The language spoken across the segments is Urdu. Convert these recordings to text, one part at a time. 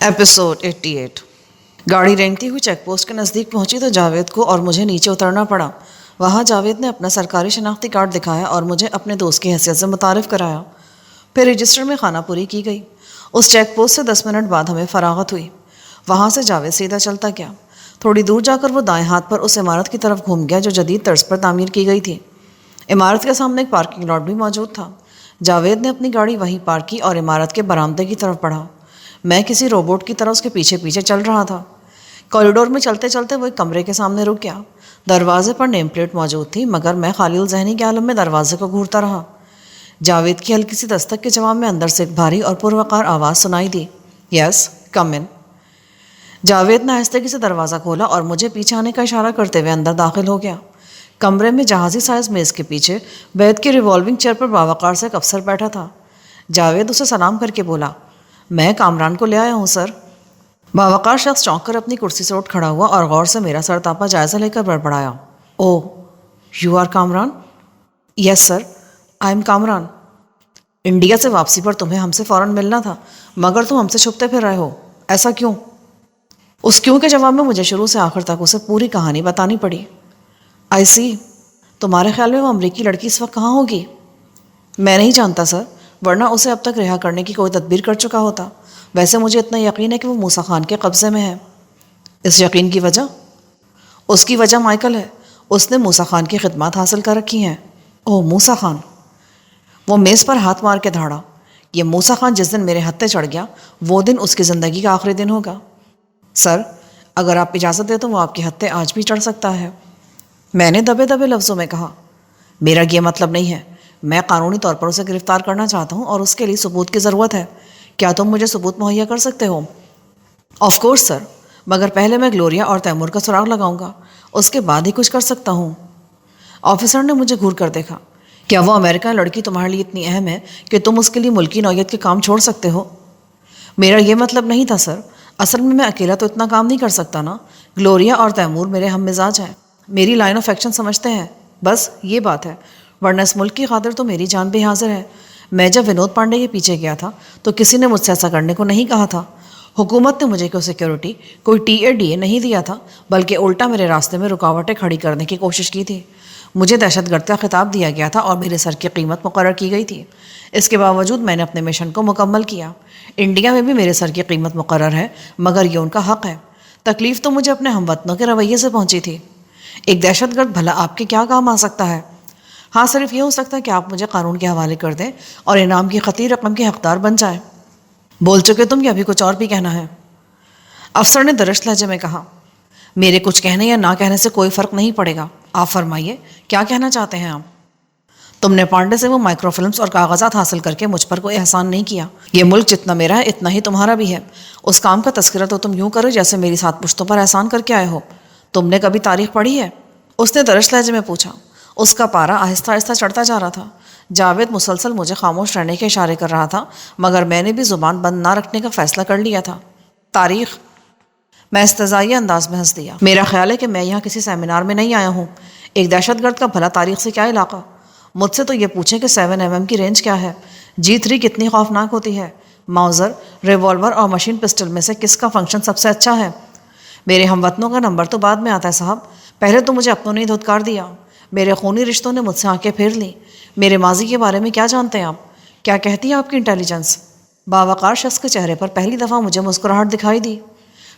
ایپیسوڈ 88۔ گاڑی رینگتی ہوئی چیک پوسٹ کے نزدیک پہنچی تو جاوید کو اور مجھے نیچے اترنا پڑا۔ وہاں جاوید نے اپنا سرکاری شناختی کارڈ دکھایا اور مجھے اپنے دوست کی حیثیت سے متعارف کرایا۔ پھر رجسٹر میں خانہ پوری کی گئی۔ اس چیک پوسٹ سے 10 منٹ بعد ہمیں فراغت ہوئی۔ وہاں سے جاوید سیدھا چلتا گیا۔ تھوڑی دور جا کر وہ دائیں ہاتھ پر اس عمارت کی طرف گھوم گیا جو جدید طرز پر تعمیر کی گئی تھی۔ عمارت کے سامنے ایک پارکنگ لاٹ بھی موجود تھا۔ جاوید نے اپنی گاڑی وہیں پارک کی اور عمارت کے برآمدے کی طرف بڑھا۔ میں کسی روبوٹ کی طرح اس کے پیچھے پیچھے چل رہا تھا۔ کوریڈور میں چلتے چلتے وہ ایک کمرے کے سامنے رک گیا۔ دروازے پر نیم پلیٹ موجود تھی مگر میں خالی الذہنی کے عالم میں دروازے کو گھورتا رہا۔ جاوید کی ہلکی سی دستک کے جواب میں اندر سے ایک بھاری اور پروقار آواز سنائی دی، یس کم ان۔ جاوید نے آہستگی سے دروازہ کھولا اور مجھے پیچھے آنے کا اشارہ کرتے ہوئے اندر داخل ہو گیا۔ کمرے میں جہازی سائز میز کے پیچھے بیت کی ریوالونگ چیئر پر باوقار سے ایک افسر بیٹھا تھا۔ جاوید اسے سلام کر کے بولا، میں کامران کو لے آیا ہوں سر۔ باوقار شخص چونک کر اپنی کرسی سے اٹھ کھڑا ہوا اور غور سے میرا سر تاپا جائزہ لے کر بڑبڑایا، oh you are Kamran? Yes sir, I'm Kamran. India سے واپسی پر تمہیں ہم سے فوراً ملنا تھا مگر تم ہم سے چھپتے پھر رہے ہو، ایسا کیوں؟ اس کیوں کے جواب میں مجھے شروع سے آخر تک اسے پوری کہانی بتانی پڑی۔ آئی سی، تمہارے خیال میں وہ امریکی لڑکی اس وقت کہاں ہوگی؟ میں نہیں جانتا سر، ورنہ اسے اب تک رہا کرنے کی کوئی تدبیر کر چکا ہوتا۔ ویسے مجھے اتنا یقین ہے کہ وہ موسیٰ خان کے قبضے میں ہے۔ اس یقین کی وجہ؟ اس کی وجہ مائیکل ہے۔ اس نے موسیٰ خان کی خدمات حاصل کر رکھی ہیں۔ اوہ موسیٰ خان! وہ میز پر ہاتھ مار کے دھاڑا۔ یہ موسیٰ خان جس دن میرے ہتھے چڑھ گیا وہ دن اس کی زندگی کا آخری دن ہوگا۔ سر، اگر آپ اجازت دیں تو وہ آپ کے ہتھے آج بھی چڑھ سکتا ہے۔ میں نے دبے دبے لفظوں میں کہا، میرا یہ مطلب نہیں ہے۔ میں قانونی طور پر اسے گرفتار کرنا چاہتا ہوں اور اس کے لیے ثبوت کی ضرورت ہے۔ کیا تم مجھے ثبوت مہیا کر سکتے ہو؟ آف کورس سر، مگر پہلے میں گلوریا اور تیمور کا سراغ لگاؤں گا، اس کے بعد ہی کچھ کر سکتا ہوں۔ آفیسر نے مجھے گھور کر دیکھا۔ کیا وہ امریکن لڑکی تمہارے لیے اتنی اہم ہے کہ تم اس کے لیے ملکی نوعیت کے کام چھوڑ سکتے ہو؟ میرا یہ مطلب نہیں تھا سر، اصل میں اکیلا تو اتنا کام نہیں کر سکتا نا۔ گلوریا اور تیمور میرے ہم مزاج ہیں، میری لائن آف ایکشن سمجھتے ہیں، بس یہ بات ہے، ورنہ اس ملک کی خاطر تو میری جان بھی حاضر ہے۔ میں جب ونود پانڈے کے پیچھے گیا تھا تو کسی نے مجھ سے ایسا کرنے کو نہیں کہا تھا۔ حکومت نے مجھے کوئی سیکیورٹی، کوئی ٹی اے ڈی اے نہیں دیا تھا، بلکہ الٹا میرے راستے میں رکاوٹیں کھڑی کرنے کی کوشش کی تھی۔ مجھے دہشت گرد کا خطاب دیا گیا تھا اور میرے سر کی قیمت مقرر کی گئی تھی۔ اس کے باوجود میں نے اپنے مشن کو مکمل کیا۔ انڈیا میں بھی میرے سر کی قیمت مقرر ہے مگر یہ ان کا حق ہے۔ تکلیف تو مجھے اپنے ہم وطنوں کے رویے سے پہنچی تھی۔ ایک دہشت گرد بھلا آپ کے کیا کام آ سکتا ہے؟ ہاں، صرف یہ ہو سکتا ہے کہ آپ مجھے قانون کے حوالے کر دیں اور انعام کی خطیر رقم کے حقدار بن جائیں۔ بول چکے تم یا ابھی کچھ اور بھی کہنا ہے؟ افسر نے درشت لہجے میں کہا، میرے کچھ کہنے یا نہ کہنے سے کوئی فرق نہیں پڑے گا، آپ فرمائیے کیا کہنا چاہتے ہیں آپ؟ تم نے پانڈے سے وہ مائکرو فلمز اور کاغذات حاصل کر کے مجھ پر کوئی احسان نہیں کیا۔ یہ ملک جتنا میرا ہے اتنا ہی تمہارا بھی ہے۔ اس کام کا تذکرہ تو تم یوں کرو جیسے میری 7 پشتوں پر احسان کر کے آئے ہو۔ تم نے کبھی تاریخ پڑھی ہے؟ اس نے درشت لہجے میں پوچھا۔ اس کا پارا آہستہ آہستہ چڑھتا جا رہا تھا۔ جاوید مسلسل مجھے خاموش رہنے کے اشارے کر رہا تھا مگر میں نے بھی زبان بند نہ رکھنے کا فیصلہ کر لیا تھا۔ تاریخ؟ میں استہزائیہ انداز میں ہنس دیا۔ میرا خیال ہے کہ میں یہاں کسی سیمینار میں نہیں آیا ہوں۔ ایک دہشت گرد کا بھلا تاریخ سے کیا علاقہ؟ مجھ سے تو یہ پوچھیں کہ 7mm کی رینج کیا ہے، G3 کتنی خوفناک ہوتی ہے، ماؤزر، ریوالور اور مشین پسٹل میں سے کس کا فنکشن سب سے اچھا ہے؟ میرے ہم وطنوں کا نمبر تو بعد میں آتا ہے صاحب، پہلے تو مجھے اپنوں نے دھتکار دیا۔ میرے خونی رشتوں نے مجھ سے آنکھیں پھیر لیں۔ میرے ماضی کے بارے میں کیا جانتے ہیں آپ؟ کیا کہتی ہے آپ کی انٹیلیجنس؟ باوقار شخص کے چہرے پر پہلی دفعہ مجھے مسکراہٹ دکھائی دی۔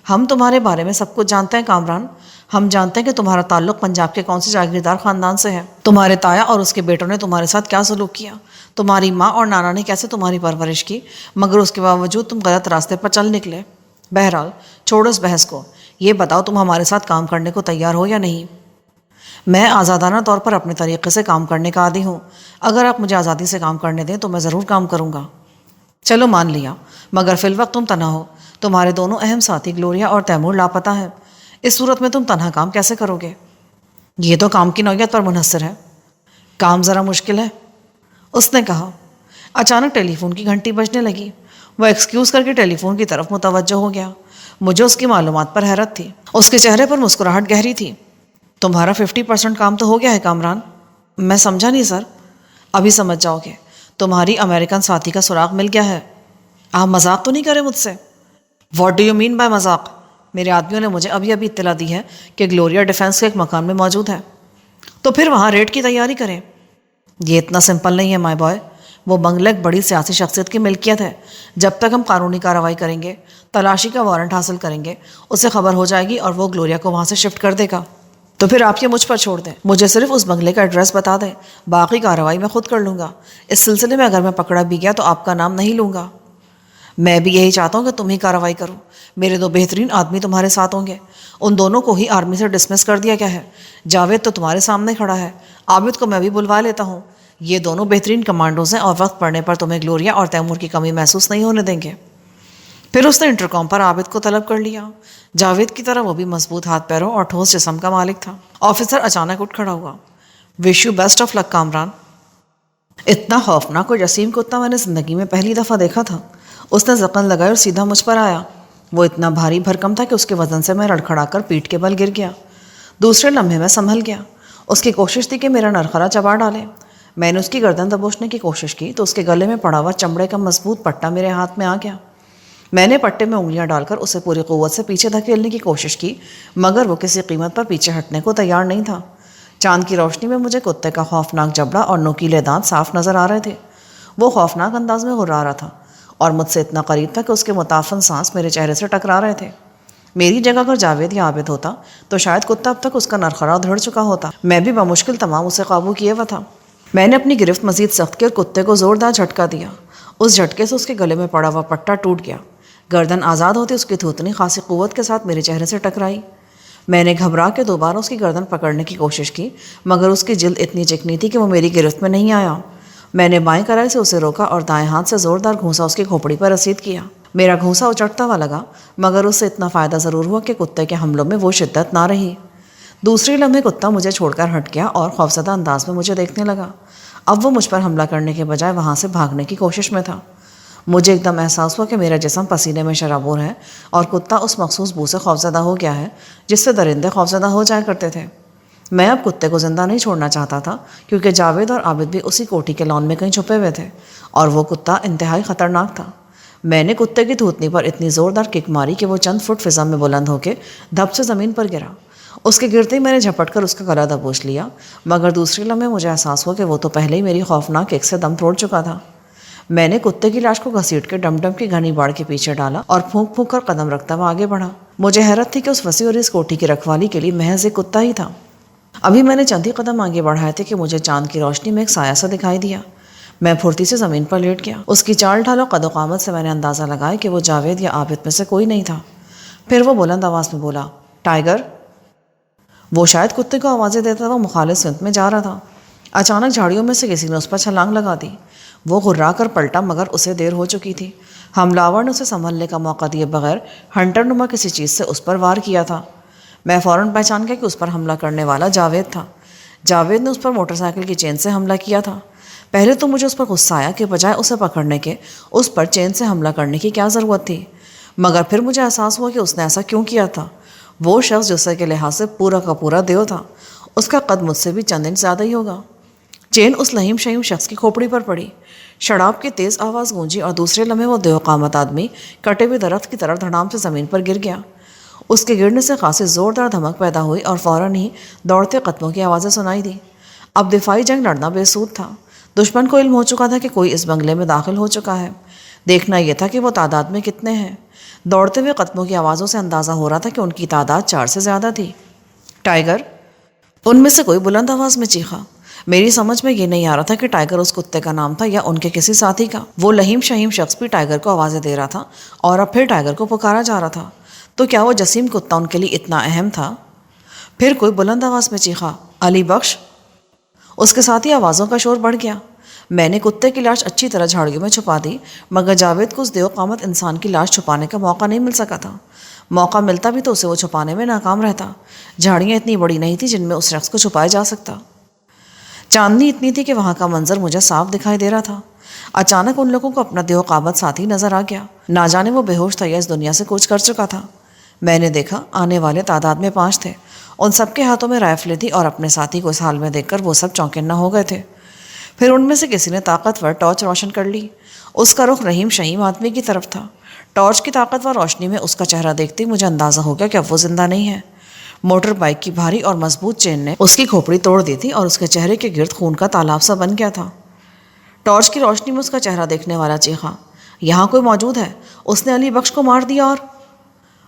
ہم تمہارے بارے میں سب کچھ جانتے ہیں کامران۔ ہم جانتے ہیں کہ تمہارا تعلق پنجاب کے کون سے جاگیردار خاندان سے ہے، تمہارے تایا اور اس کے بیٹوں نے تمہارے ساتھ کیا سلوک کیا، تمہاری ماں اور نانا نے کیسے تمہاری پرورش کی، مگر اس کے باوجود تم غلط راستے پر چل نکلے۔ بہرحال چھوڑو اس بحث کو، یہ بتاؤ تم ہمارے ساتھ کام کرنے کو تیار ہو یا نہیں؟ میں آزادانہ طور پر اپنے طریقے سے کام کرنے کا عادی ہوں۔ اگر آپ مجھے آزادی سے کام کرنے دیں تو میں ضرور کام کروں گا۔ چلو مان لیا، مگر فی الوقت تم تنہا ہو۔ تمہارے دونوں اہم ساتھی گلوریا اور تیمور لاپتہ ہیں۔ اس صورت میں تم تنہا کام کیسے کرو گے؟ یہ تو کام کی نوعیت پر منحصر ہے۔ کام ذرا مشکل ہے، اس نے کہا۔ اچانک ٹیلی فون کی گھنٹی بجنے لگی۔ وہ ایکسکیوز کر کے ٹیلی فون کی طرف متوجہ ہو گیا۔ مجھے اس کی معلومات پر حیرت تھی۔ اس کے چہرے پر مسکراہٹ گہری تھی۔ تمہارا 50% کام تو ہو گیا ہے کامران۔ میں سمجھا نہیں سر۔ ابھی سمجھ جاؤ گے۔ تمہاری امریکن ساتھی کا سراغ مل گیا ہے۔ آپ مذاق تو نہیں کرے مجھ سے؟ What do you mean by مذاق؟ میرے آدمیوں نے مجھے ابھی ابھی اطلاع دی ہے کہ گلوریا ڈیفینس کے ایک مکان میں موجود ہے، تو پھر وہاں ریڈ کی تیاری کریں۔ یہ اتنا سمپل نہیں ہے مائی بوائے، وہ بنگلہ ایک بڑی سیاسی شخصیت کی ملکیت ہے۔ جب تک ہم قانونی کارروائی کریں گے، تلاشی کا وارنٹ حاصل کریں گے، اسے خبر ہو جائے گی اور وہ گلوریا کو وہاں سے شفٹ کر دے گا۔ تو پھر آپ یہ مجھ پر چھوڑ دیں، مجھے صرف اس بنگلے کا ایڈریس بتا دیں، باقی کارروائی میں خود کر لوں گا۔ اس سلسلے میں اگر میں پکڑا بھی گیا تو آپ کا نام نہیں لوں گا۔ میں بھی یہی چاہتا ہوں کہ تم ہی کارروائی کرو، میرے دو بہترین آدمی تمہارے ساتھ ہوں گے، ان دونوں کو ہی آرمی سے ڈسمس کر دیا گیا ہے۔ جاوید تو تمہارے سامنے کھڑا ہے، عابد کو میں بھی بلوا لیتا ہوں، یہ دونوں بہترین کمانڈوز ہیں اور وقت پڑنے پر تمہیں گلوریا اور تیمور کی کمی محسوس نہیں ہونے دیں گے۔ پھر اس نے انٹرکام پر عابد کو طلب کر لیا۔ جاوید کی طرح وہ بھی مضبوط ہاتھ پیروں اور ٹھوس جسم کا مالک تھا۔ آفیسر اچانک اٹھ کھڑا ہوا۔ وش یو بیسٹ آف لک کامران۔ اتنا خوفناک اور جسیم کتا میں نے زندگی میں پہلی دفعہ دیکھا تھا۔ اس نے زقن لگائی اور سیدھا مجھ پر آیا۔ وہ اتنا بھاری بھرکم تھا کہ اس کے وزن سے میں لڑکھڑا کر پیٹھ کے بل گر گیا۔ دوسرے لمحے میں سنبھل گیا۔ اس کی کوشش تھی کہ میرا نرخرا چبا ڈالے۔ میں نے اس کی گردن دبوچنے کی کوشش کی تو اس کے گلے میں پڑا ہوا چمڑے کا مضبوط پٹا میرے ہاتھ میں آ گیا۔ میں نے پٹے میں انگلیاں ڈال کر اسے پوری قوت سے پیچھے دھکیلنے کی کوشش کی، مگر وہ کسی قیمت پر پیچھے ہٹنے کو تیار نہیں تھا۔ چاند کی روشنی میں مجھے کتے کا خوفناک جبڑا اور نوکیلے دانت صاف نظر آ رہے تھے۔ وہ خوفناک انداز میں غرا رہا تھا اور مجھ سے اتنا قریب تھا کہ اس کے متعفن سانس میرے چہرے سے ٹکرا رہے تھے۔ میری جگہ اگر جاوید یا عابد ہوتا تو شاید کتا اب تک اس کا نرخرا دھڑ چکا ہوتا۔ میں بھی بمشکل تمام اسے قابو کیے ہوا تھا۔ میں نے اپنی گرفت مزید سخت کی اور کتے کو زوردار جھٹکا دیا۔ اس جھٹکے سے اس کے گلے میں پڑا ہوا پٹا ٹوٹ گیا۔ گردن آزاد ہوتی اس کی تھوتنی خاصی قوت کے ساتھ میرے چہرے سے ٹکرائی۔ میں نے گھبرا کے دوبارہ اس کی گردن پکڑنے کی کوشش کی، مگر اس کی جلد اتنی چکنی تھی کہ وہ میری گرفت میں نہیں آیا۔ میں نے بائیں کرائی سے اسے روکا اور دائیں ہاتھ سے زوردار گھونسا اس کی کھوپڑی پر رسید کیا۔ میرا گھونسا اچٹتا ہوا لگا، مگر اس سے اتنا فائدہ ضرور ہوا کہ کتے کے حملوں میں وہ شدت نہ رہی۔ دوسری لمحے کتا مجھے چھوڑ کر ہٹ گیا اور خوفزدہ انداز میں مجھے دیکھنے لگا۔ اب وہ مجھ پر حملہ کرنے کے بجائے وہاں سے بھاگنے کی کوشش میں تھا۔ مجھے ایک دم احساس ہوا کہ میرا جسم پسینے میں شرابور ہے اور کتا اس مخصوص بو سے خوفزدہ ہو گیا ہے جس سے درندے خوفزدہ ہو جایا کرتے تھے۔ میں اب کتے کو زندہ نہیں چھوڑنا چاہتا تھا، کیونکہ جاوید اور عابد بھی اسی کوٹھی کے لان میں کہیں چھپے ہوئے تھے اور وہ کتا انتہائی خطرناک تھا۔ میں نے کتے کی تھوتنی پر اتنی زوردار کک ماری کہ وہ چند فٹ فضا میں بلند ہو کے دھپ سے زمین پر گرا۔ اس کے گرتے ہی میں نے جھپٹ کر اس کا گلا دبوچ لیا، مگر دوسری لمحے مجھے احساس ہوا کہ وہ تو پہلے ہی میری خوفناک کک سے دم توڑ چکا تھا۔ میں نے کتے کی لاش کو گھسیٹ کے ڈم ڈم کی گھنی باڑ کے پیچھے ڈالا اور پھونک پھونک کر قدم رکھتا ہوا آگے بڑھا۔ مجھے حیرت تھی کہ اس وسیع اور اس کوٹھی کی رکھوالی کے لیے محض ایک کتا ہی تھا۔ ابھی میں نے چند ہی قدم آگے بڑھائے تھے کہ مجھے چاند کی روشنی میں ایک سایہ سا دکھائی دیا۔ میں پھرتی سے زمین پر لیٹ گیا۔ اس کی چال ڈھال و قد و قامت سے میں نے اندازہ لگایا کہ وہ جاوید یا عابد میں سے کوئی نہیں تھا۔ پھر وہ بلند آواز میں بولا، ٹائیگر۔ وہ شاید کتے کو آوازیں دیتا ہوا مخالف سمت میں جا رہا تھا۔ اچانک جھاڑیوں میں سے کسی نے اس پر چھلانگ لگا دی۔ وہ غرا کر پلٹا، مگر اسے دیر ہو چکی تھی۔ حملہ آور نے اسے سنبھلنے کا موقع دیے بغیر ہنٹر نما کسی چیز سے اس پر وار کیا تھا۔ میں فوراً پہچان گیا کہ اس پر حملہ کرنے والا جاوید تھا۔ جاوید نے اس پر موٹر سائیکل کی چین سے حملہ کیا تھا۔ پہلے تو مجھے اس پر غصہ آیا کہ بجائے اسے پکڑنے کے اس پر چین سے حملہ کرنے کی کیا ضرورت تھی، مگر پھر مجھے احساس ہوا کہ اس نے ایسا کیوں کیا تھا۔ وہ شخص جسے کے لحاظ سے پورا کا پورا دیو تھا۔ اس کا قد مجھ سے بھی چند انچ زیادہ ہی ہوگا۔ چین اس لہیم شہیم شخص کی کھوپڑی پر پڑی۔ شڑاب کی تیز آواز گونجی اور دوسرے لمحے وہ دیو قامت آدمی کٹے ہوئے درخت کی طرح دھڑام سے زمین پر گر گیا۔ اس کے گرنے سے خاصی زوردار دھمک پیدا ہوئی اور فوراً ہی دوڑتے قدموں کی آوازیں سنائی دی۔ اب دفاعی جنگ لڑنا بے سود تھا۔ دشمن کو علم ہو چکا تھا کہ کوئی اس بنگلے میں داخل ہو چکا ہے۔ دیکھنا یہ تھا کہ وہ تعداد میں کتنے ہیں۔ دوڑتے ہوئے قدموں کی آوازوں سے اندازہ ہو رہا تھا کہ ان کی تعداد 4 سے زیادہ تھی۔ ٹائیگر، ان میں سے کوئی بلند آواز میں چیخا۔ میری سمجھ میں یہ نہیں آ رہا تھا کہ ٹائیگر اس کتے کا نام تھا یا ان کے کسی ساتھی کا۔ وہ لہیم شہیم شخص بھی ٹائیگر کو آوازیں دے رہا تھا اور اب پھر ٹائیگر کو پکارا جا رہا تھا۔ تو کیا وہ جسیم کتا ان کے لیے اتنا اہم تھا؟ پھر کوئی بلند آواز میں چیخا، علی بخش۔ اس کے ساتھ ہی آوازوں کا شور بڑھ گیا۔ میں نے کتے کی لاش اچھی طرح جھاڑیوں میں چھپا دی، مگر جاوید کو اس دیو قامت انسان کی لاش چھپانے کا موقع نہیں مل سکا تھا۔ موقع ملتا بھی تو اسے وہ چھپانے میں ناکام رہتا۔ جھاڑیاں اتنی بڑی نہیں تھی جن میں اس شخص کو چھپایا جا سکتا۔ چاندنی اتنی تھی کہ وہاں کا منظر مجھے صاف دکھائی دے رہا تھا۔ اچانک ان لوگوں کو اپنا دیو قامت ساتھی نظر آ گیا۔ نہ جانے وہ بے ہوش تھا یا اس دنیا سے کوچ کر چکا تھا۔ میں نے دیکھا آنے والے تعداد میں 5 تھے۔ ان سب کے ہاتھوں میں رائفلیں تھی اور اپنے ساتھی کو اس حال میں دیکھ کر وہ سب چونکنا ہو گئے تھے۔ پھر ان میں سے کسی نے طاقتور ٹارچ روشن کر لی۔ اس کا رخ رحیم شہیم آدمی کی طرف تھا۔ ٹارچ کی طاقتور روشنی میں اس کا چہرہ دیکھتے ہی مجھے اندازہ ہو گیا کہ اب وہ زندہ نہیں ہے۔ موٹر بائک کی بھاری اور مضبوط چین نے اس کی کھوپڑی توڑ دی تھی اور اس کے چہرے کے گرد خون کا تالاب سا بن گیا تھا۔ ٹارچ کی روشنی میں اس کا چہرہ دیکھنے والا چیخا، یہاں کوئی موجود ہے، اس نے علی بخش کو مار دیا۔ اور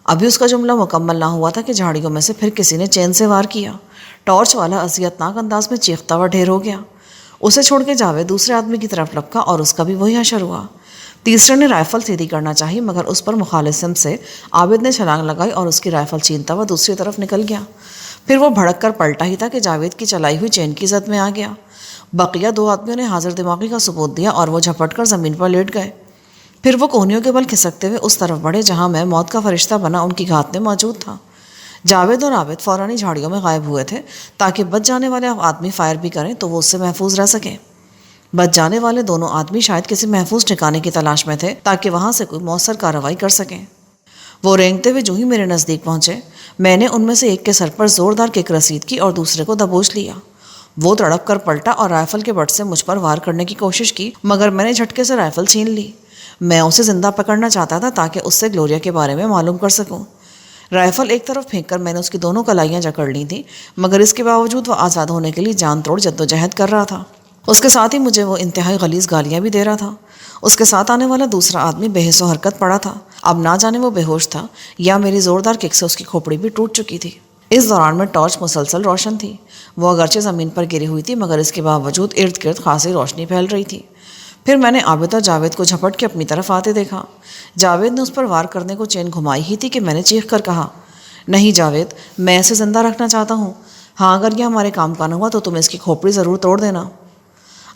ابھی اس کا جملہ مکمل نہ ہوا تھا کہ جھاڑیوں میں سے پھر کسی نے چین سے وار کیا۔ ٹارچ والا اذیتناک انداز میں چیختا ہوا ڈھیر ہو گیا۔ اسے چھوڑ کے جاوید دوسرے آدمی کی طرف لپکا اور اس کا بھی وہی حشر ہوا۔ تیسرے نے رائفل سیدھی کرنا چاہی مگر اس پر مخالف سمت سے عابد نے چھلانگ لگائی اور اس کی رائفل چھینتا ہوا دوسری طرف نکل گیا۔ پھر وہ بھڑک کر پلٹا ہی تھا کہ جاوید کی چلائی ہوئی چین کی زد میں آ گیا۔ بقیہ دو آدمیوں نے حاضر دماغی کا ثبوت دیا اور وہ جھپٹ کر زمین پر لیٹ گئے۔ پھر وہ کوہنیوں کے بل کھسکتے ہوئے اس طرف بڑھے جہاں میں موت کا فرشتہ بنا ان کی گھات میں موجود تھا۔ جاوید اور عابد فوراً ہی جھاڑیوں میں غائب ہوئے تھے تاکہ بچ جانے والے آدمی فائر بھی کریں تو وہ اس سے محفوظ رہ سکیں۔ بچ جانے والے دونوں آدمی شاید کسی محفوظ ٹھکانے کی تلاش میں تھے تاکہ وہاں سے کوئی مؤثر کارروائی کر سکیں۔ وہ رینگتے ہوئے جو ہی میرے نزدیک پہنچے، میں نے ان میں سے ایک کے سر پر زوردار کک رسید کی اور دوسرے کو دبوچ لیا۔ وہ تڑپ کر پلٹا اور رائفل کے بٹ سے مجھ پر وار کرنے کی کوشش کی مگر میں نے جھٹکے سے رائفل چھین لی۔ میں اسے زندہ پکڑنا چاہتا تھا تاکہ اس سے گلوریا کے بارے میں معلوم کر سکوں۔ رائفل ایک طرف پھینک کر میں نے اس کی دونوں کلائیاں جکڑ لی تھیں مگر اس کے باوجود وہ آزاد ہونے کے لیے جان توڑ جدوجہد کر رہا تھا۔ اس کے ساتھ ہی مجھے وہ انتہائی غلیظ گالیاں بھی دے رہا تھا۔ اس کے ساتھ آنے والا دوسرا آدمی بے حس و حرکت پڑا تھا۔ اب نہ جانے وہ بے ہوش تھا یا میری زوردار کک سے اس کی کھوپڑی بھی ٹوٹ چکی تھی۔ اس دوران میں ٹارچ مسلسل روشن تھی۔ وہ اگرچہ زمین پر گری ہوئی تھی مگر اس کے باوجود ارد گرد خاصی روشنی پھیل رہی تھی۔ پھر میں نے عابد اور جاوید کو جھپٹ کے اپنی طرف آتے دیکھا۔ جاوید نے اس پر وار کرنے کو چین گھمائی ہی تھی کہ میں نے چیخ کر کہا، نہیں جاوید، میں اسے زندہ رکھنا چاہتا ہوں۔ ہاں اگر یہ ہمارے کام کا نہ ہوا تو تم اس کی کھوپڑی ضرور توڑ دینا۔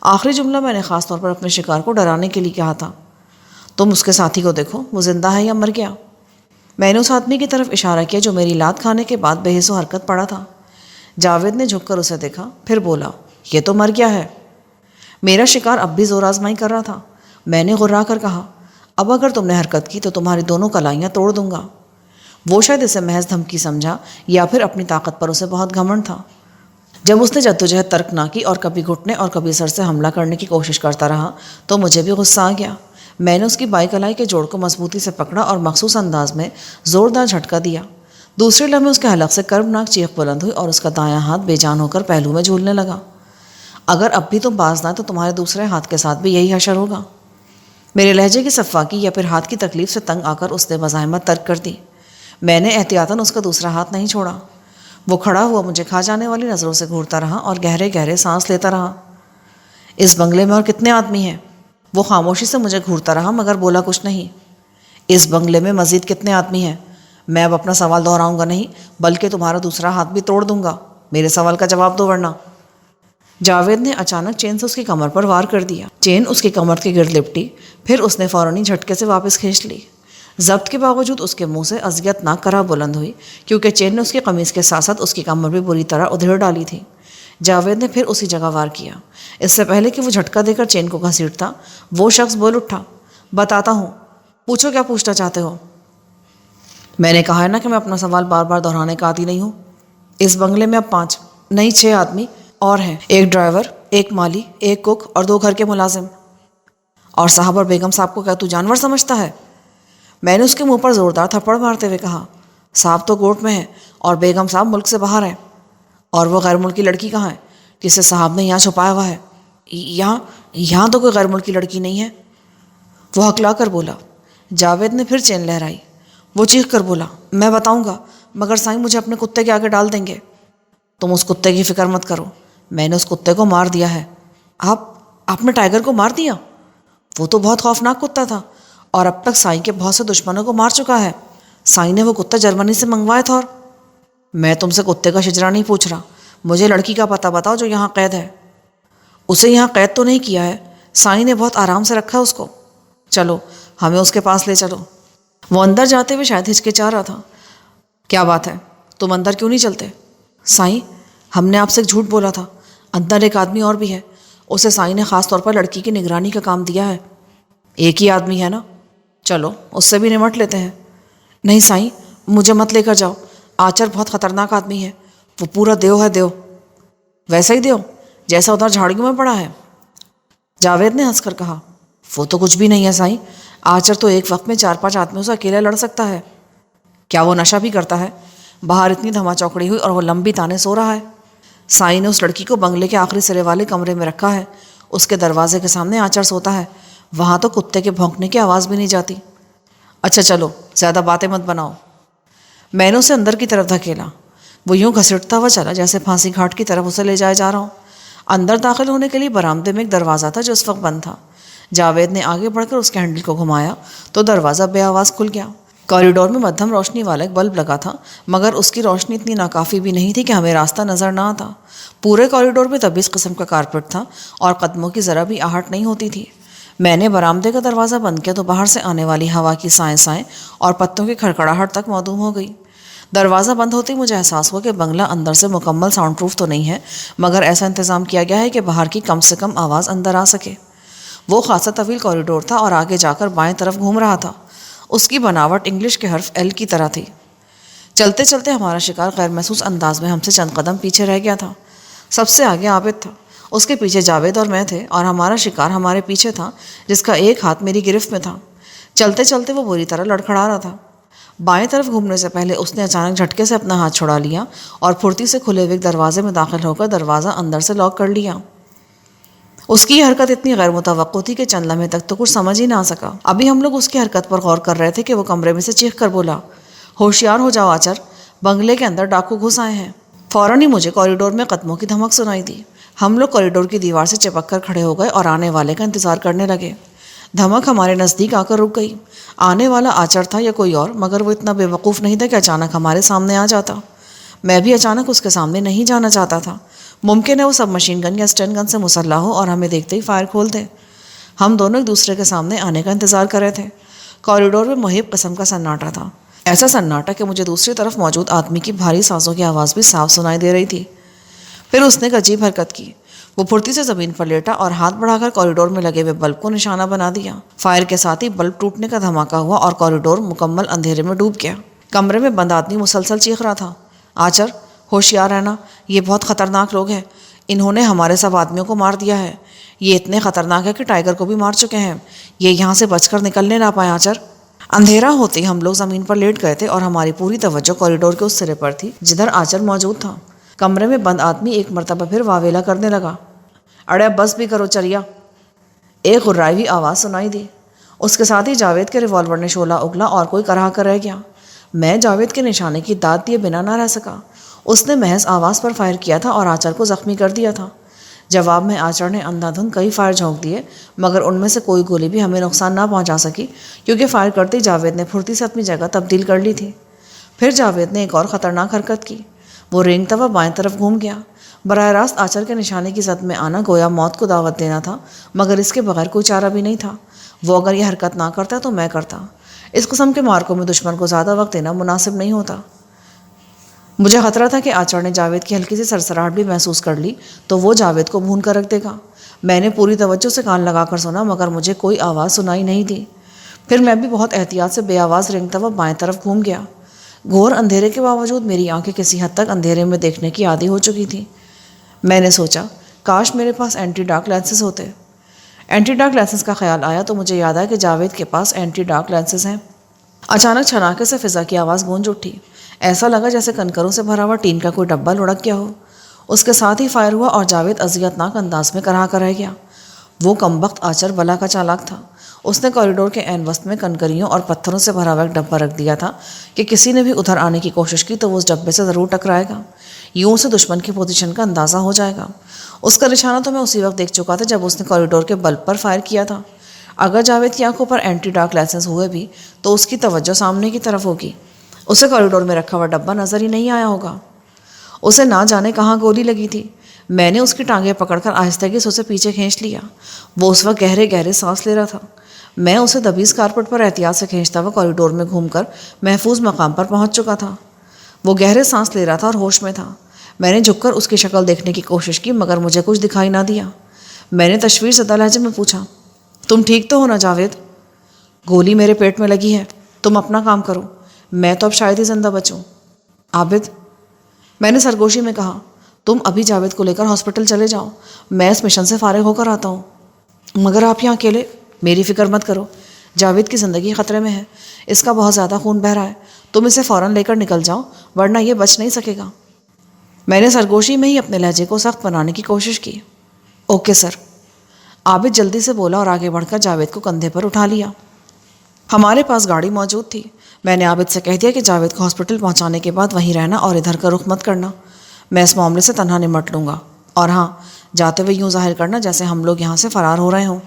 آخری جملہ میں نے خاص طور پر اپنے شکار کو ڈرانے کے لیے کہا تھا۔ تم اس کے ساتھی کو دیکھو، وہ زندہ ہے یا مر گیا؟ میں نے اس آدمی کی طرف اشارہ کیا جو میری لات کھانے کے بعد بے حس و حرکت پڑا تھا۔ جاوید نے جھک کر اسے دیکھا، پھر بولا، یہ تو مر گیا ہے۔ میرا شکار اب بھی زور آزمائی کر رہا تھا۔ میں نے غرا کر کہا، اب اگر تم نے حرکت کی تو تمہاری دونوں کلائیاں توڑ دوں گا۔ وہ شاید اسے محض دھمکی سمجھا یا پھر اپنی طاقت پر اسے بہت گھمنڈ تھا۔ جب اس نے جدوجہد ترک نہ کی اور کبھی گھٹنے اور کبھی سر سے حملہ کرنے کی کوشش کرتا رہا تو مجھے بھی غصہ آ گیا۔ میں نے اس کی بائیں کلائی کے جوڑ کو مضبوطی سے پکڑا اور مخصوص انداز میں زوردار جھٹکا دیا۔ دوسرے لمحے اس کے حلق سے کربناک چیخ بلند ہوئی اور اس کا دایاں ہاتھ بے جان ہو کر پہلو میں جھولنے لگا۔ اگر اب بھی تم باز نہ تو تمہارے دوسرے ہاتھ کے ساتھ بھی یہی حشر ہوگا۔ میرے لہجے کی صفاقی یا پھر ہاتھ کی تکلیف سے تنگ آ کر اس نے مزاحمت ترک کر دی۔ میں نے احتیاطاً اس کا دوسرا ہاتھ نہیں چھوڑا۔ وہ کھڑا ہوا مجھے کھا جانے والی نظروں سے گھورتا رہا اور گہرے گہرے سانس لیتا رہا۔ اس بنگلے میں اور کتنے آدمی ہیں؟ وہ خاموشی سے مجھے گھورتا رہا مگر بولا کچھ نہیں۔ اس بنگلے میں مزید کتنے آدمی ہیں؟ میں اب اپنا سوال دہراؤں گا نہیں بلکہ تمہارا دوسرا ہاتھ بھی توڑ دوں گا۔ میرے سوال کا جواب دو ورنہ۔ جاوید نے اچانک چین سے اس کی کمر پر وار کر دیا۔ چین اس کی کمر کے گرد لپٹی، پھر اس نے فوراً ہی جھٹکے سے واپس کھینچ لی۔ ضبط کے باوجود اس کے منہ سے اذیتناک کرا بلند ہوئی کیونکہ چین نے اس کی قمیض کے ساتھ ساتھ اس کی کمر بھی بری طرح ادھیڑ ڈالی تھی۔ جاوید نے پھر اسی جگہ وار کیا۔ اس سے پہلے کہ وہ جھٹکا دے کر چین کو گھسیٹتا، وہ شخص بول اٹھا، بتاتا ہوں، پوچھو کیا پوچھنا چاہتے ہو؟ میں نے کہا ہے نا کہ میں اپنا سوال بار بار دہرانے کا عادی نہیں ہوں۔ اس بنگلے میں اب 5 نہیں 6 آدمی اور ہیں، ایک ڈرائیور، ایک مالی، ایک کک اور 2 گھر کے ملازم۔ اور صاحب اور بیگم صاحب کو کیا تو جانور سمجھتا ہے؟ میں نے اس کے منہ پر زوردار تھپڑ مارتے ہوئے کہا، صاحب تو کورٹ میں ہیں اور بیگم صاحب ملک سے باہر ہیں۔ اور وہ غیر ملکی لڑکی کہاں ہے جسے صاحب نے یہاں چھپایا ہوا ہے؟ یہاں تو کوئی غیر ملکی لڑکی نہیں ہے، وہ ہکلا کر بولا۔ جاوید نے پھر چین لہرائی۔ وہ چیخ کر بولا، میں بتاؤں گا مگر سائیں مجھے اپنے کتے کے آگے ڈال دیں گے۔ تم اس کتے کی فکر مت کرو، میں نے اس کتے کو مار دیا ہے۔ آپ نے ٹائیگر کو مار دیا؟ وہ تو بہت خوفناک کتا تھا اور اب تک سائیں کے بہت سے دشمنوں کو مار چکا ہے۔ سائیں نے وہ کتا جرمنی سے منگوایا تھا۔ اور میں تم سے کتے کا شجرا نہیں پوچھ رہا، مجھے لڑکی کا پتہ بتاؤ جو یہاں قید ہے۔ اسے یہاں قید تو نہیں کیا ہے، سائیں نے بہت آرام سے رکھا ہے اس کو۔ چلو ہمیں اس کے پاس لے چلو۔ وہ اندر جاتے ہوئے شاید ہچکچا رہا تھا۔ کیا بات ہے، تم اندر کیوں نہیں چلتے؟ سائیں، ہم نے آپ سے ایک جھوٹ بولا تھا، اندر ایک آدمی اور بھی ہے، اسے سائیں نے خاص طور پر لڑکی کی نگرانی کا کام دیا ہے۔ ایک ہی آدمی ہے نا، چلو اس سے بھی نمٹ لیتے ہیں۔ نہیں سائیں، مجھے مت لے کر جاؤ، آچر بہت خطرناک آدمی ہے، وہ پورا دیو ہے، دیو ویسا ہی دیو جیسا ادھر جھاڑیوں میں پڑا ہے۔ جاوید نے ہنس کر کہا، وہ تو کچھ بھی نہیں ہے سائیں، آچر تو ایک وقت میں 4-5 آدمیوں سے اکیلا لڑ سکتا ہے۔ کیا وہ نشہ بھی کرتا ہے؟ باہر اتنی دھما چوکڑی ہوئی اور وہ لمبی تانے سو رہا ہے۔ سائی نے اس لڑکی کو بنگلے کے آخری سرے والے کمرے میں رکھا ہے۔ اس کے دروازے کے سامنے آچر سوتا ہے۔ وہاں تو کتے کے بھونکنے کی آواز بھی نہیں جاتی۔ اچھا چلو، زیادہ باتیں مت بناؤ۔ میں نے اسے اندر کی طرف دھکیلا۔ وہ یوں گھسیٹتا ہوا چلا جیسے پھانسی گھاٹ کی طرف اسے لے جایا جا رہا ہوں۔ اندر داخل ہونے کے لیے برآمدے میں ایک دروازہ تھا جو اس وقت بند تھا۔ جاوید نے آگے بڑھ کر اس کے ہینڈل کو گھمایا تو دروازہ بے آواز کھل گیا۔ کوریڈور میں مدھم روشنی والا ایک بلب لگا تھا، مگر اس کی روشنی اتنی ناکافی بھی نہیں تھی کہ ہمیں راستہ نظر نہ آتا۔ پورے کوریڈور میں تبیس قسم کا کارپیٹ تھا اور قدموں کی ذرا بھی آہٹ نہیں ہوتی تھی۔ میں نے برآمدے کا دروازہ بند کیا تو باہر سے آنے والی ہوا کی سائیں سائیں اور پتوں کی کھڑکھڑاہٹ تک معدوم ہو گئی۔ دروازہ بند ہوتے ہی مجھے احساس ہوا کہ بنگلہ اندر سے مکمل ساؤنڈ پروف تو نہیں ہے، مگر ایسا انتظام کیا گیا ہے کہ باہر کی کم سے کم آواز اندر آ سکے۔ وہ خاصا طویل کوریڈور تھا اور آگے جا کر بائیں طرف گھوم رہا تھا۔ اس کی بناوٹ انگلش کے حرف ایل کی طرح تھی۔ چلتے چلتے ہمارا شکار غیر محسوس انداز میں ہم سے چند قدم پیچھے رہ گیا تھا۔ سب سے آگے عابد تھا، اس کے پیچھے جاوید اور میں تھے، اور ہمارا شکار ہمارے پیچھے تھا جس کا ایک ہاتھ میری گرفت میں تھا۔ چلتے چلتے وہ بری طرح لڑکھڑا رہا تھا۔ بائیں طرف گھومنے سے پہلے اس نے اچانک جھٹکے سے اپنا ہاتھ چھڑا لیا اور پھرتی سے کھلے ہوئے دروازے میں داخل ہو کر دروازہ اندر سے لاک کر لیا۔ اس کی یہ حرکت اتنی غیر متوقع تھی کہ چند لمحے تک تو کچھ سمجھ ہی نہ سکا۔ ابھی ہم لوگ اس کی حرکت پر غور کر رہے تھے کہ وہ کمرے میں سے چیخ کر بولا، ہوشیار ہو جاؤ آچر، بنگلے کے اندر ڈاکو گھس آئے ہیں۔ فوراً ہی مجھے کوریڈور میں قدموں کی دھمک سنائی دی۔ ہم لوگ کوریڈور کی دیوار سے چپک کر کھڑے ہو گئے اور آنے والے کا انتظار کرنے لگے۔ دھمک ہمارے نزدیک آ کر رک گئی۔ آنے والا آچر تھا یا کوئی اور، مگر وہ اتنا بے وقوف نہیں تھا کہ اچانک ہمارے سامنے آ جاتا۔ میں بھی اچانک اس کے سامنے نہیں جانا چاہتا تھا۔ ممکن ہے وہ سب مشین گن یا اسٹین گن سے مسلح ہو اور ہمیں دیکھتے ہی فائر کھول دے۔ ہم دونوں ایک دوسرے کے سامنے آنے کا انتظار کر رہے تھے۔ کوریڈور میں محیب قسم کا سناٹا تھا، ایسا سناٹا کہ مجھے دوسری طرف موجود آدمی کی بھاری سانسوں کی آواز بھی صاف سنائی دے رہی تھی۔ پھر اس نے ایک عجیب حرکت کی۔ وہ پھرتی سے زمین پر لیٹا اور ہاتھ بڑھا کر کوریڈور میں لگے ہوئے بلب کو نشانہ بنا دیا۔ فائر کے ساتھ ہی بلب ٹوٹنے کا دھماکہ ہوا اور کوریڈور مکمل اندھیرے میں ڈوب گیا۔ کمرے میں بند آدمی مسلسل چیخ رہا تھا، آچر، ہوشیار رہنا، یہ بہت خطرناک لوگ ہیں۔ انہوں نے ہمارے سب آدمیوں کو مار دیا ہے۔ یہ اتنے خطرناک ہے کہ ٹائیگر کو بھی مار چکے ہیں۔ یہ یہاں سے بچ کر نکلنے نہ پائے آچر۔ اندھیرا ہوتے ہی ہم لوگ زمین پر لیٹ گئے تھے اور ہماری پوری توجہ کوریڈور کے اس سرے پر تھی جدھر آچر موجود تھا۔ کمرے میں بند آدمی ایک مرتبہ پھر واویلا کرنے لگا، اڑے اب بس بھی کرو چریا۔ ایک غرائی ہوئی آواز سنائی دی۔ اس کے ساتھ ہی جاوید کے ریوالور نے شعلہ اگلا اور کوئی کرا کر رہ گیا۔ میں جاوید کے نشانے کی داد دیے بنا نہ رہ سکا۔ اس نے محض آواز پر فائر کیا تھا اور آچر کو زخمی کر دیا تھا۔ جواب میں آچر نے اندھا دھند کئی فائر جھونک دیے، مگر ان میں سے کوئی گولی بھی ہمیں نقصان نہ پہنچا سکی، کیونکہ فائر کرتے ہی جاوید نے پھرتی سے اپنی جگہ تبدیل کر لی تھی۔ پھر جاوید نے ایک اور خطرناک حرکت کی۔ وہ رینگتا ہوا بائیں طرف گھوم گیا۔ براہ راست آچر کے نشانے کی زد میں آنا گویا موت کو دعوت دینا تھا، مگر اس کے بغیر کوئی چارہ بھی نہیں تھا۔ وہ اگر یہ حرکت نہ کرتا تو میں کرتا۔ اس قسم کے مارکوں میں دشمن کو زیادہ وقت دینا مناسب نہیں ہوتا۔ مجھے خطرہ تھا کہ آچر نے جاوید کی ہلکی سی سرسراہٹ بھی محسوس کر لی تو وہ جاوید کو بھون کر رکھ دے گا۔ میں نے پوری توجہ سے کان لگا کر سنا، مگر مجھے کوئی آواز سنائی نہیں دی۔ پھر میں بھی بہت احتیاط سے بے آواز رینگتا ہوا بائیں طرف گھوم گیا۔ گھور اندھیرے کے باوجود میری آنکھیں کسی حد تک اندھیرے میں دیکھنے کی عادی ہو چکی تھیں۔ میں نے سوچا، کاش میرے پاس اینٹی ڈارک لینسز ہوتے۔ اینٹی ڈارک لینسز کا خیال آیا تو مجھے یاد آیا کہ جاوید کے پاس اینٹی ڈارک لینسز ہیں۔ اچانک چھناکے سے فضا کی آواز گونج اٹھی۔ ایسا لگا جیسے کنکروں سے بھرا ہوا ٹین کا کوئی ڈبہ لڑک گیا ہو۔ اس کے ساتھ ہی فائر ہوا اور جاوید اذیت ناک انداز میں کرا کر رہ گیا۔ وہ کمبخت آچر بلا کا چالاک تھا۔ اس نے کوریڈور کے عین وسط میں کنکریوں اور پتھروں سے بھرا ہوا ایک ڈبہ رکھ دیا تھا کہ کسی نے بھی ادھر آنے کی کوشش کی تو وہ اس ڈبے سے ضرور ٹکرائے گا۔ یوں سے دشمن کی پوزیشن کا اندازہ ہو جائے گا۔ اس کا نشانہ تو میں اسی وقت دیکھ چکا تھا جب اس نے کوریڈور کے بلب پر فائر کیا تھا۔ اگر جاوید کی آنکھوں پر اینٹی ڈارک لینسز ہوئے بھی تو اس کی توجہ سامنے کی طرف ہوگی۔ اسے کوریڈور میں رکھا ہوا ڈبہ نظر ہی نہیں آیا ہوگا۔ اسے نہ جانے کہاں گولی لگی تھی۔ میں نے اس کی ٹانگیں پکڑ کر آہستگی سے اسے پیچھے کھینچ لیا۔ وہ اس وقت گہرے گہرے سانس لے رہا تھا۔ میں اسے دبیز کارپٹ پر احتیاط سے کھینچتا ہوا کوریڈور میں گھوم کر محفوظ مقام پر پہنچ چکا تھا۔ وہ گہرے سانس لے رہا تھا اور ہوش میں تھا۔ میں نے جھک کر اس کی شکل دیکھنے کی کوشش کی، مگر مجھے کچھ دکھائی نہ دیا۔ میں نے تشویش زدہ لہجے میں پوچھا، تم ٹھیک تو ہو نا جاوید؟ گولی میرے پیٹ میں لگی ہے، تم اپنا کام کرو، میں تو اب شاید ہی زندہ بچوں۔ عابد، میں نے سرگوشی میں کہا، تم ابھی جاوید کو لے کر ہاسپٹل چلے جاؤ، میں اس مشن سے فارغ ہو کر آتا ہوں۔ مگر آپ یہاں اکیلے؟ میری فکر مت کرو، جاوید کی زندگی خطرے میں ہے، اس کا بہت زیادہ خون بہہ رہا ہے، تم اسے فوراً لے کر نکل جاؤ ورنہ یہ بچ نہیں سکے گا۔ میں نے سرگوشی میں ہی اپنے لہجے کو سخت بنانے کی کوشش کی۔ اوکے سر، عابد جلدی سے بولا اور آگے بڑھ کر جاوید کو کندھے پر اٹھا لیا۔ ہمارے پاس گاڑی موجود تھی۔ میں نے عابد سے کہہ دیا کہ جاوید کو ہاسپٹل پہنچانے کے بعد وہیں رہنا اور ادھر کا رخ مت کرنا، میں اس معاملے سے تنہا نمٹ لوں گا، اور ہاں، جاتے ہوئے یوں ظاہر کرنا جیسے ہم لوگ یہاں سے فرار ہو رہے ہوں۔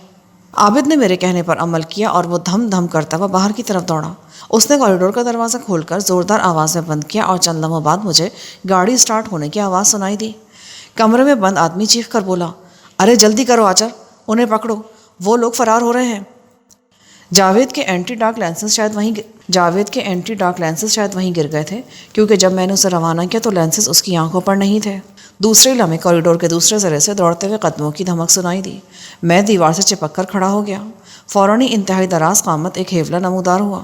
عابد نے میرے کہنے پر عمل کیا اور وہ دھم دھم کرتا ہوا باہر کی طرف دوڑا۔ اس نے کوریڈور کا دروازہ کھول کر زوردار آواز میں بند کیا اور چند لمحوں بعد مجھے گاڑی سٹارٹ ہونے کی آواز سنائی دی۔ کمرے میں بند آدمی چیخ کر بولا، ارے جلدی کرو آچر، انہیں پکڑو، وہ لوگ فرار ہو رہے ہیں۔ جاوید کے اینٹی ڈارک لینسز شاید وہیں گر گئے تھے، کیونکہ جب میں نے اسے روانہ کیا تو لینسز اس کی آنکھوں پر نہیں تھے۔ دوسرے لمحے کوریڈور کے دوسرے سرے سے دوڑتے ہوئے قدموں کی دھمک سنائی دی۔ میں دیوار سے چپک کر کھڑا ہو گیا۔ فوراً ہی انتہائی دراز قامت ایک ہیولا نمودار ہوا۔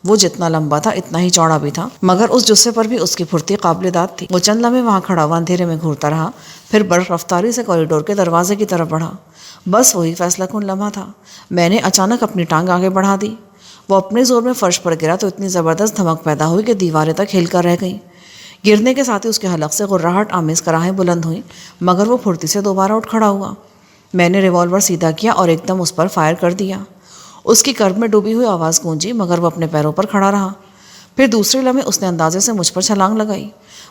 وہ جتنا لمبا تھا اتنا ہی چوڑا بھی تھا، مگر اس جثے پر بھی اس کی پھرتی قابل داد تھی۔ وہ چند لمحے وہاں کھڑا ہوا اندھیرے میں گھورتا رہا، پھر بڑھ رفتاری سے کوریڈور کے دروازے کی طرف بڑھا۔ بس وہی فیصلہ کن لمحہ تھا۔ میں نے اچانک اپنی ٹانگ آگے بڑھا دی۔ وہ اپنے زور میں فرش پر گرا تو اتنی زبردست دھمک پیدا ہوئی کہ دیواریں تک ہل کر رہ گئیں۔ گرنے کے ساتھ ہی اس کے حلق سے غراہٹ آمیز کراہیں بلند ہوئیں، مگر وہ پھرتی سے دوبارہ اٹھ کھڑا ہوا۔ میں نے ریوالور سیدھا کیا اور ایک دم اس پر فائر کر دیا۔ اس کی کرب میں ڈوبی ہوئی آواز گونجی، مگر وہ اپنے پیروں پر کھڑا رہا۔ پھر دوسرے لمحے اس نے اندازے سے مجھ پر چھلانگ لگائی۔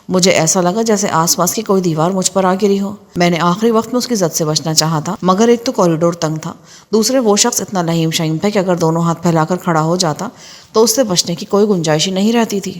مجھے ایسا لگا جیسے آس پاس کی کوئی دیوار مجھ پر آ گری ہو۔ میں نے آخری وقت میں اس کی زد سے بچنا چاہا تھا، مگر ایک تو کوریڈور تنگ تھا، دوسرے وہ شخص اتنا لہیم شہیم تھا کہ اگر دونوں ہاتھ پھیلا کر کھڑا ہو جاتا تو اس سے بچنے کی کوئی گنجائش ہی نہیں رہتی تھی۔